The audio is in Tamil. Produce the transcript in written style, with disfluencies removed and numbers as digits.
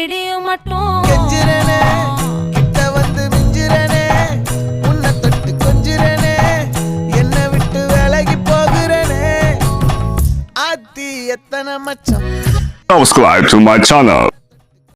விடியும் மட்டும் கெஞ்சிரனே கிட்ட வந்து மிஞ்சிரனே உன்னை தொட்டு கொஞ்சிரனே என்னை விட்டு விலகி போகிறனே ஆத்தி எத்தனை மச்சம். Subscribe to my channel.